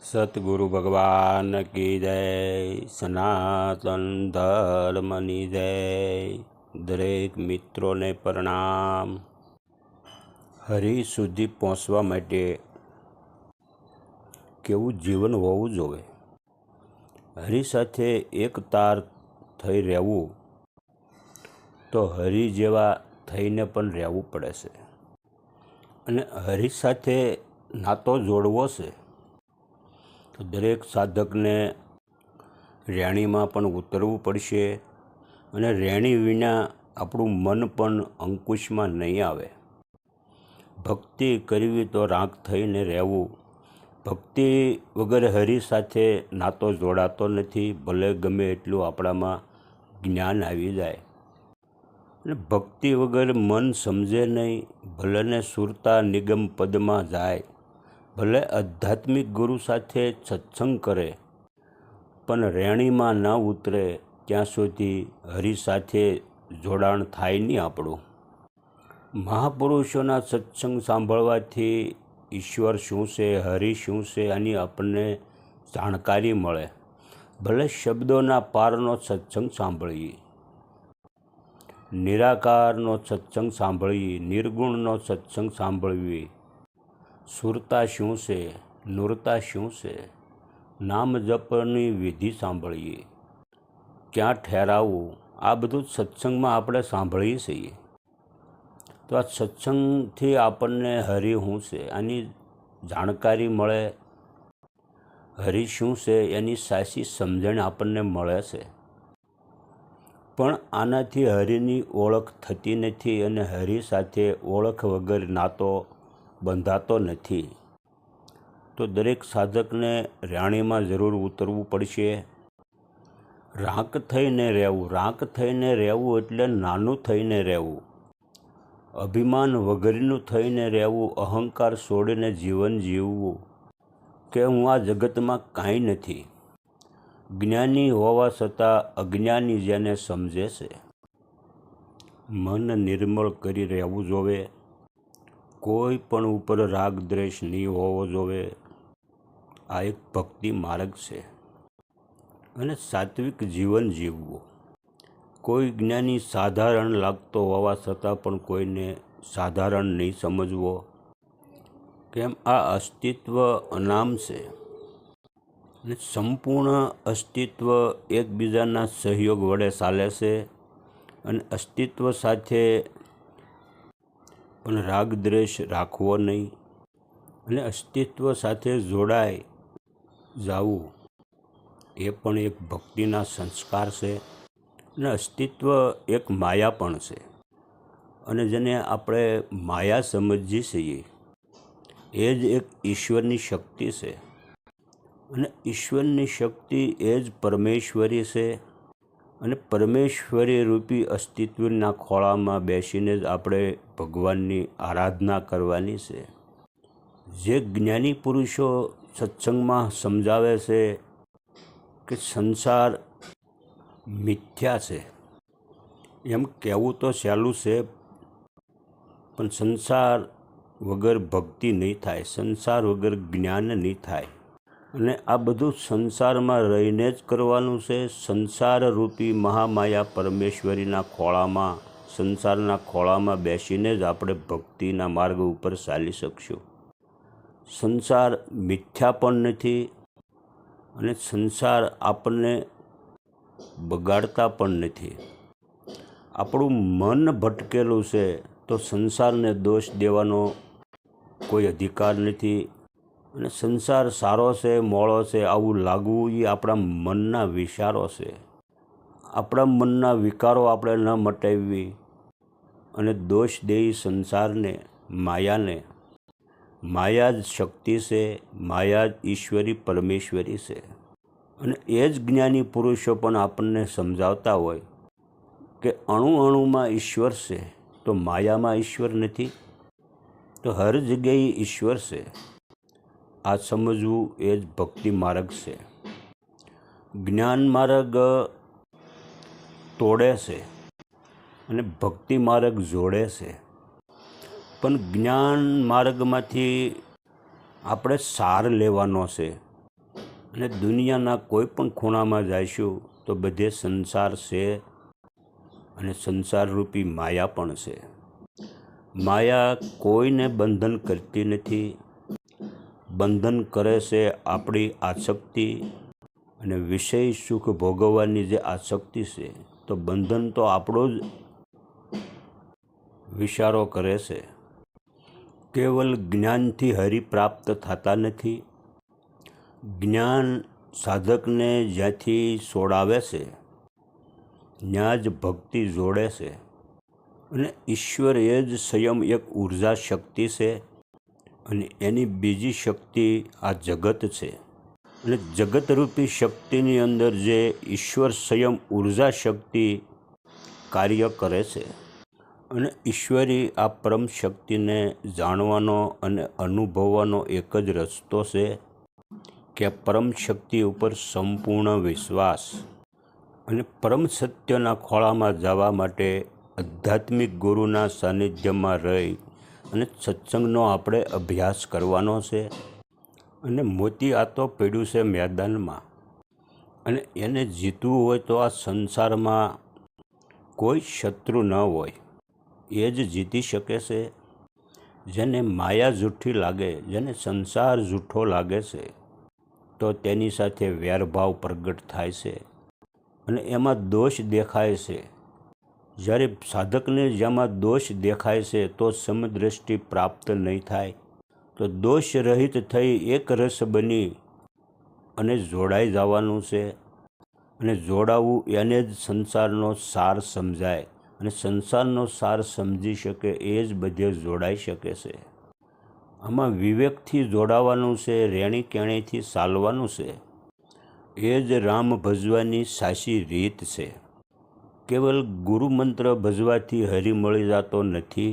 સતગુરુ ભગવાન કી જય, સનાતન ધર્મની જય. દરેક મિત્રોને પ્રણામ. હરિ સુધી પહોંચવા માટે કેવું જીવન હોવું જોઈએ? હરિ સાથે એક તાર થઈ રહેવું તો હરિ જેવા થઈને પણ રહેવું પડે છે. અને હરિ સાથે નાતો જોડવો છે તો દરેક સાધકને રેણીમાં પણ ઉતરવું પડશે. અને રેણી વિના આપણું મન પણ અંકુશમાં નહીં આવે. ભક્તિ કરવી તો રાખ થઈને રહેવું. ભક્તિ વગર હરિ સાથે નાતો જોડાતો નથી, ભલે ગમે એટલું આપણામાં જ્ઞાન આવી જાય. અને ભક્તિ વગર મન સમજે નહીં, ભલેને સુરતા નિગમ પદમાં જાય, ભલે આધ્યાત્મિક ગુરુ સાથે સત્સંગ કરે, પણ રેણીમાં ન ઉતરે ત્યાં સુધી હરિ સાથે જોડાણ થાય નહીં આપણું. મહાપુરુષોના સત્સંગ સાંભળવાથી ઈશ્વર શું છે, હરિ શું છે, આની આપણને જાણકારી મળે. ભલે શબ્દોના પારનો સત્સંગ સાંભળીએ, નિરાકારનો સત્સંગ સાંભળીએ, નિર્ગુણનો સત્સંગ સાંભળીએ, સુરતા શું છે, નૂરતા શું છે, નામ જપની વિધિ સાંભળીએ, ક્યાં ઠેરાવવું, આ બધું સત્સંગમાં આપણે સાંભળીએ છીએ. તો આ સત્સંગથી આપણને હરિ શું છે આની જાણકારી મળે. હરિ શું છે એની સાચી સમજણ આપણને મળે છે. પણ આનાથી હરિની ઓળખ થતી નથી અને હરિ સાથે ઓળખ વગર નાતો બંધાતો નથી. તો દરેક સાધકને રાણીમાં જરૂર ઉતરવું પડશે. રાંક થઈને રહેવું. રાંક થઈને રહેવું એટલે નાનું થઈને રહેવું, અભિમાન વગરનું થઈને રહેવું, અહંકાર છોડીને જીવન જીવવું કે હું આ જગતમાં કાંઈ નથી. જ્ઞાની હોવા છતાં અજ્ઞાની જેને સમજે છે. મન નિર્મળ કરી રહેવું જોવે. કોઈ પણ ઉપર રાગ દ્વેષ નહીં હોવો જોવે. આ એક ભક્તિ માર્ગ છે. અને સાત્વિક જીવન જીવવું. કોઈ જ્ઞાની સાધારણ લાગતો હોવા છતાં પણ કોઈને સાધારણ નહીં સમજવો. કેમ? આ અસ્તિત્વ અનામ છે અને સંપૂર્ણ અસ્તિત્વ એકબીજાના સહયોગ વડે ચાલે છે. અને અસ્તિત્વ સાથે પણ રાગ દ્વેષ રાખવો નહીં. અને અસ્તિત્વ સાથે જોડાઈ જવું એ પણ એક ભક્તિના સંસ્કાર છે. અને અસ્તિત્વ એક માયા પણ છે. અને જેને આપણે માયા સમજીએ છીએ એ જ એક ઈશ્વરની શક્તિ છે. અને ઈશ્વરની શક્તિ એ જ પરમેશ્વરી છે. અને પરમેશ્વરી રૂપી અસ્તિત્વના ખોળામાં બેસીને જ આપણે ભગવાનની આરાધના કરવાની છે. જે જ્ઞાની પુરુષો સત્સંગમાં સમજાવે છે કે સંસાર મિથ્યા છે, એમ કહેવું તો સહેલું છે, પણ સંસાર વગર ભક્તિ નહીં થાય, સંસાર વગર જ્ઞાન નહીં થાય. અને આ બધું સંસારમાં રહીને જ કરવાનું છે. સંસાર રૂપી મહામાયા પરમેશ્વરીના ખોળામાં, સંસારના ખોળામાં બેસીને જ આપણે ભક્તિના માર્ગ ઉપર ચાલી શકશું. સંસાર મિથ્યા પણ નથી અને સંસાર આપણને બગાડતા પણ નથી. આપણું મન ભટકેલું છે તો સંસારને દોષ દેવાનો કોઈ અધિકાર નથી. અને સંસાર સારો છે, મોળો છે, આવું લાગવું એ આપણા મનના વિચારો છે. આપણા મનના વિકારો આપણે ન મટાવી અને દોષ દેઈ સંસારને, માયાને. માયા જ શક્તિ છે, માયા જ ઈશ્વરી પરમેશ્વરી છે. અને એ જ જ્ઞાની પુરુષો પણ આપણને સમજાવતા હોય કે અણુ અણુમાં ઈશ્વર છે તો માયામાં ઈશ્વર નથી. તો હર જગ્યાએ ઈશ્વર છે. આ સમજવું એ જ ભક્તિ માર્ગ છે. જ્ઞાન માર્ગ તોડે છે અને ભક્તિ માર્ગ જોડે છે. પણ જ્ઞાન માર્ગમાંથી આપણે સાર લેવાનો છે. અને દુનિયાના કોઈ પણ ખૂણામાં જઈશું તો બધે સંસાર છે અને સંસારરૂપી માયા પણ છે. માયા કોઈને બંધન કરતી નથી. બંધન કરે છે આપણી આસક્તિ અને વિષય સુખ ભોગવવાની જે આસક્તિ છે. તો બંધન તો આપણો જ વિચારો કરે છે. કેવલ જ્ઞાનથી હરિ પ્રાપ્ત થતા નથી. જ્ઞાન સાધકને જ્યાંથી છોડાવે છે ત્યાં જ ભક્તિ જોડે છે. અને ઈશ્વર એ જ સ્વયં એક ઉર્જા શક્તિ છે અને એની બીજી શક્તિ આ જગત છે. અને જગતરૂપી શક્તિની અંદર જે ઈશ્વર સ્વયં ઉર્જા શક્તિ કાર્ય કરે છે. અને ઈશ્વરી આ પરમ શક્તિને જાણવાનો અને અનુભવવાનો એક જ રસ્તો છે કે પરમ શક્તિ ઉપર સંપૂર્ણ વિશ્વાસ. અને પરમ સત્યના ખોળામાં જવા માટે આધ્યાત્મિક ગુરુના સાનિધ્યમાં રહી અને સત્સંગનો આપણે અભ્યાસ કરવાનો છે. અને મોતી આ તો પડ્યું છે મેદાનમાં, અને એને જીતવું હોય તો આ સંસારમાં કોઈ શત્રુ ન હોય. એ જ જીતી શકે છે. જેને માયા જૂઠી લાગે, જેને સંસાર જૂઠો લાગે છે, તો તેની સાથે વેરભાવ પ્રગટ થાય છે અને એમાં દોષ દેખાય છે. જ્યારે સાધકને જેમાં દોષ દેખાય છે તો સમદ્રષ્ટિ પ્રાપ્ત નહીં થાય. તો દોષ રહિત થઈ એક રસ બની અને જોડાઈ જવાનું છે. અને જોડાવું એને જ સંસારનો સાર સમજાય. અને સંસારનો સાર સમજી શકે એ જ બધે જોડાઈ શકે છે. આમાં વિવેકથી જોડાવાનું છે, રેણી કેણીથી ચાલવાનું છે. એ જ રામ ભજવાની સાચી રીત છે. કેવલ ગુરુમંત્ર ભજવાથી હરિ મળી જતો નથી.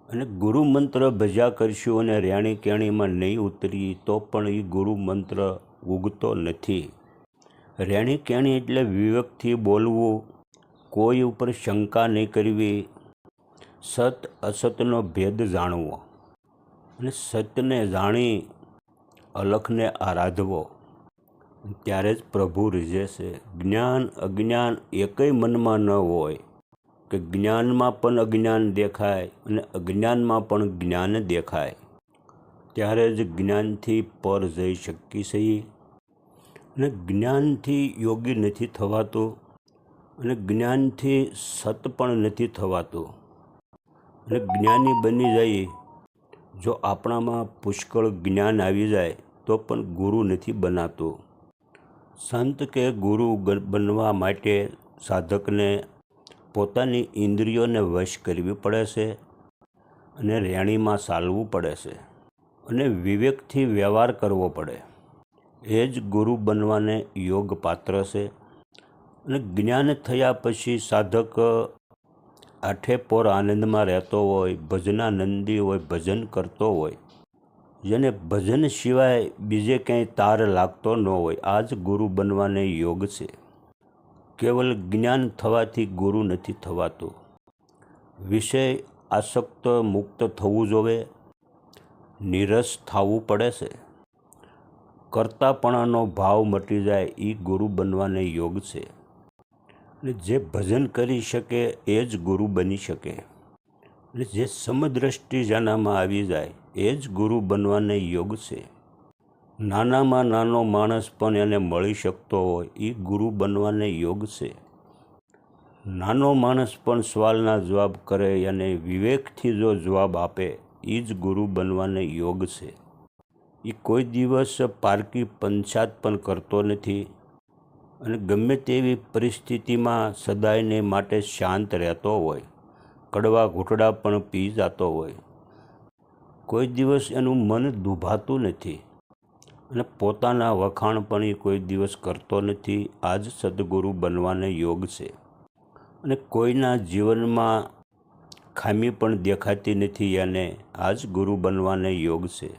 અને ગુરુમંત્ર ભજ્યા કરશું અને રેણી કેણીમાં નહીં ઉતરી તો પણ એ ગુરુમંત્ર ઉગતો નથી. રેણી કેણી એટલે વિવેકથી બોલવું, કોઈ ઉપર શંકા નહીં કરવી, સત અસતનો ભેદ જાણવો અને સત્યને જાણી અલખને આરાધવો, ત્યારે જ પ્રભુ રીઝે છે. જ્ઞાન અજ્ઞાન એકય મનમાં ન હોય કે જ્ઞાનમાં પણ અજ્ઞાન દેખાય અને અજ્ઞાનમાં પણ જ્ઞાન દેખાય, ત્યારે જ જ્ઞાનથી પર જઈ શકીએ છીએ. અને જ્ઞાનથી યોગી નથી થવાતું અને જ્ઞાનથી સત પણ નથી થવાતું. અને જ્ઞાની બની જઈએ જો આપણામાં પુષ્કળ જ્ઞાન આવી જાય તો પણ ગુરુ નથી બનાતું. સંત કે ગુરુ બનવા માટે સાધકને પોતાની ઇન્દ્રિયોને વશ કરવી પડે છે અને રેણીમાં ચાલવું પડે છે અને વિવેકથી વ્યવહાર કરવો પડે. એ જ ગુરુ બનવાને યોગ પાત્ર છે. અને જ્ઞાન થયા પછી સાધક આઠે પોર આનંદમાં રહેતો હોય, ભજનાનંદી હોય, ભજન કરતો હોય, જેને ભજન સિવાય બીજે ક્યાંય તાર લાગતો ન હોય. આ જ ગુરુ બનવાને યોગ છે. કેવલ જ્ઞાન થવાથી ગુરુ નથી થવાતું. વિષય આસક્ત મુક્ત થવું જોવે, નિરસ થવું પડે છે. કરતાપણાનો ભાવ મટી જાય એ ગુરુ બનવાને યોગ છે. અને જે ભજન કરી શકે એ જ ગુરુ બની શકે. અને જે સમદ્રષ્ટિ જેનામાં આવી જાય એ જ ગુરુ બનવાને યોગ છે. નાનામાં નાનો માણસ પણ એને મળી શકતો હોય એ ગુરુ બનવાને યોગ છે. નાનો માણસ પણ સવાલના જવાબ કરે અને વિવેકથી જો જવાબ આપે એ જ ગુરુ બનવાને યોગ છે. એ કોઈ દિવસ પારકી પંચાત પણ કરતો નથી અને ગમે તેવી પરિસ્થિતિમાં સદાયને માટે શાંત રહેતો હોય. કડવા ઘૂંટડા પણ પી જતો હોય. કોઈ દિવસ એનું મન દુભાતું નથી અને પોતાના વખાણ પણ એ કોઈ દિવસ કરતો નથી. આ જ સદગુરુ બનવાને યોગ છે. અને કોઈના જીવનમાં ખામી પણ દેખાતી નથી એને. આ જ ગુરુ બનવાને યોગ છે.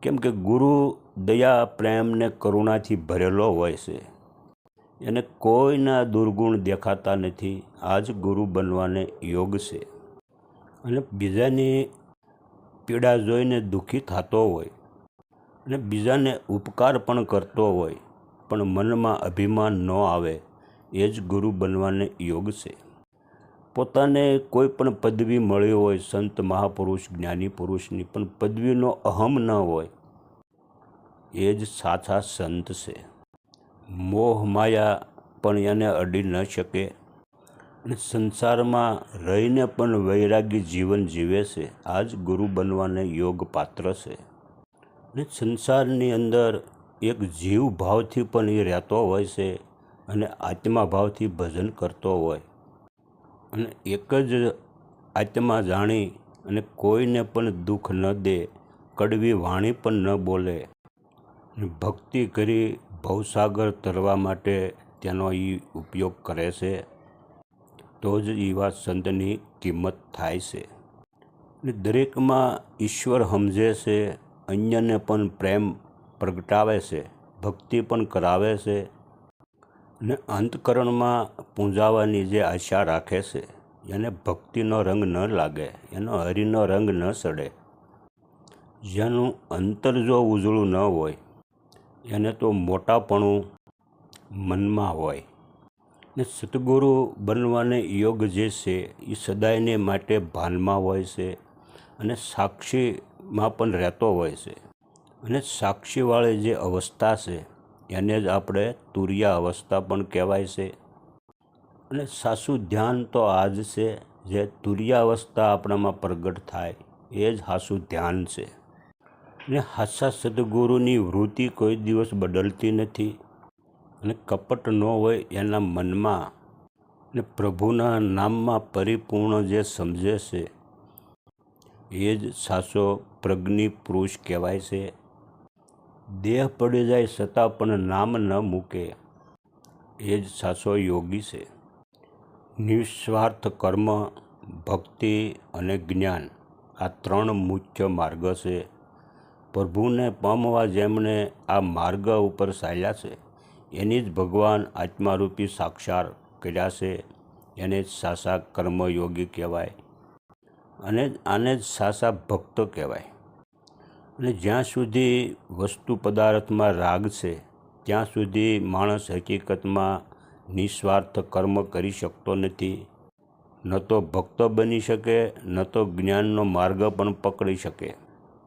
કેમ કે ગુરુ દયા, પ્રેમ ને કરુણાથી ભરેલો હોય છે. એને કોઈના દુર્ગુણ દેખાતા નથી. આ જ ગુરુ બનવાને યોગ છે. અને બીજાની પીડા જોઈને દુઃખી થતો હોય અને બીજાને ઉપકાર પણ કરતો હોય પણ મનમાં અભિમાન ન આવે, એ જ ગુરુ બનવાને યોગ છે. પોતાને કોઈ પણ પદવી મળી હોય, સંત મહાપુરુષ જ્ઞાની પુરુષની, પણ પદવીનો અહમ ન હોય, એ જ સાચા સંત છે. મોહ માયા પણ એને અડી ન શકે અને સંસારમાં રહીને પણ વૈરાગી જીવન જીવે છે. આ જ ગુરુ બનવાને યોગ પાત્ર છે. અને સંસારની અંદર એક જીવ ભાવથી પણ એ રહેતો હોય છે અને આત્મા ભાવથી ભજન કરતો હોય અને એક જ આત્મા જાણી અને કોઈને પણ દુઃખ ન દે, કડવી વાણી પણ ન બોલે, ભક્તિ કરી ભવસાગર તરવા માટે તેનો એ ઉપયોગ કરે છે. તો જ એવા સંતની કિંમત થાય છે. ને દરેકમાં ઈશ્વર સમજે છે, અન્યને પણ પ્રેમ પ્રગટાવે છે, ભક્તિ પણ કરાવે છે અને અંતકરણમાં પૂંજાવાની જે આશા રાખે છે, એને ભક્તિનો રંગ ન લાગે, એનો હરિનો રંગ ન ચડે. જેનું અંતર જો ઉજળું ન હોય એને તો મોટાપણું મનમાં હોય. ને સદગુરુ બનવાને યોગ જે છે એ સદાયને માટે ભાનમાં હોય છે અને સાક્ષીમાં પણ રહેતો હોય છે. અને સાક્ષીવાળી જે અવસ્થા છે એને જ આપણે તુરિયા અવસ્થા પણ કહેવાય છે. અને સાચું ધ્યાન તો આ જ છે, જે તુરિયા અવસ્થા આપણામાં પ્રગટ થાય એ જ સાચું ધ્યાન છે. ને સાચા સદગુરુની વૃત્તિ કોઈ દિવસ બદલતી નથી અને કપટ ન હોય એના મનમાં ને પ્રભુના નામમાં પરિપૂર્ણ જે સમજે છે એ જ સાચો પ્રજ્ઞી પુરુષ કહેવાય છે. દેહ પડી જાય છતાં પણ નામ ન મૂકે, એ જ સાચો યોગી છે. નિસ્વાર્થ કર્મ, ભક્તિ અને જ્ઞાન આ 3 મુખ્ય માર્ગ છે. પ્રભુને પામવા જેમણે આ માર્ગ ઉપર ચાલ્યા છે એની જ ભગવાન આત્મારૂપી સાક્ષાત કર્યા છે. એને જ સાચા કર્મયોગી કહેવાય અને આને જ સાચા ભક્ત કહેવાય. અને જ્યાં સુધી વસ્તુ પદાર્થમાં રાગ છે ત્યાં સુધી માણસ હકીકતમાં નિસ્વાર્થ કર્મ કરી શકતો નથી. ન તો ભક્ત બની શકે, ન તો જ્ઞાનનો માર્ગ પણ પકડી શકે.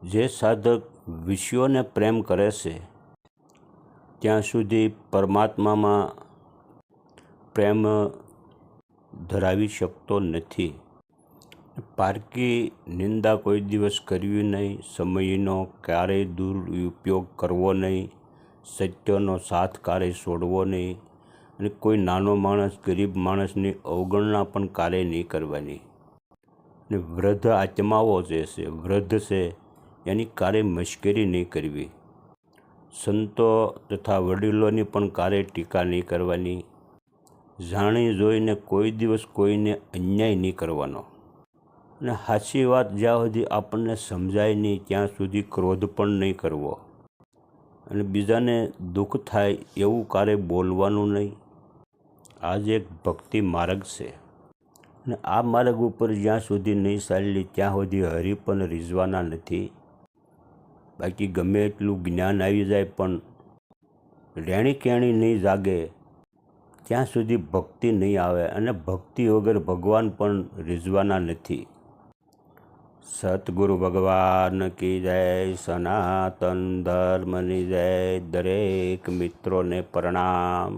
જે સાધક વિષયોને પ્રેમ કરે છે ત્યાં સુધી પરમાત્મામાં પ્રેમ ધરાવી શકતો નથી. પારકી નિંદા કોઈ દિવસ કરવી નહીં, સમયનો ક્યારેય દુરુપયોગ કરવો નહીં, સત્યનો સાથ ક્યારેય છોડવો નહીં અને કોઈ નાનો માણસ, ગરીબ માણસની અવગણના પણ ક્યારેય નહીં કરવાની. ને વૃદ્ધ આત્માઓ જે છે, વૃદ્ધ છે, એની ક્યારેય મશ્કરી નહીં કરવી. સંતો તથા વડીલોની પણ ક્યારેય ટીકા નહીં કરવાની. જાણી જોઈને કોઈ દિવસ કોઈને અન્યાય નહીં કરવાનો. અને સાચી વાત જ્યાં સુધી આપણને સમજાય નહીં ત્યાં સુધી ક્રોધ પણ નહીં કરવો. અને બીજાને દુઃખ થાય એવું ક્યારેય બોલવાનું નહીં. આ જ એક ભક્તિ માર્ગ છે. અને આ માર્ગ ઉપર જ્યાં સુધી નહીં ચાલી ત્યાં સુધી હરિ પણ રીઝવાના નથી. બાકી ગમે એટલું જ્ઞાન આવી જાય પણ રેણી કેણી નહીં જાગે ત્યાં સુધી ભક્તિ નહીં આવે અને ભક્તિ વગર ભગવાન પણ રીઝવાના નથી. સતગુરુ ભગવાન કી જય, સનાતન ધર્મની જય. દરેક મિત્રોને પ્રણામ.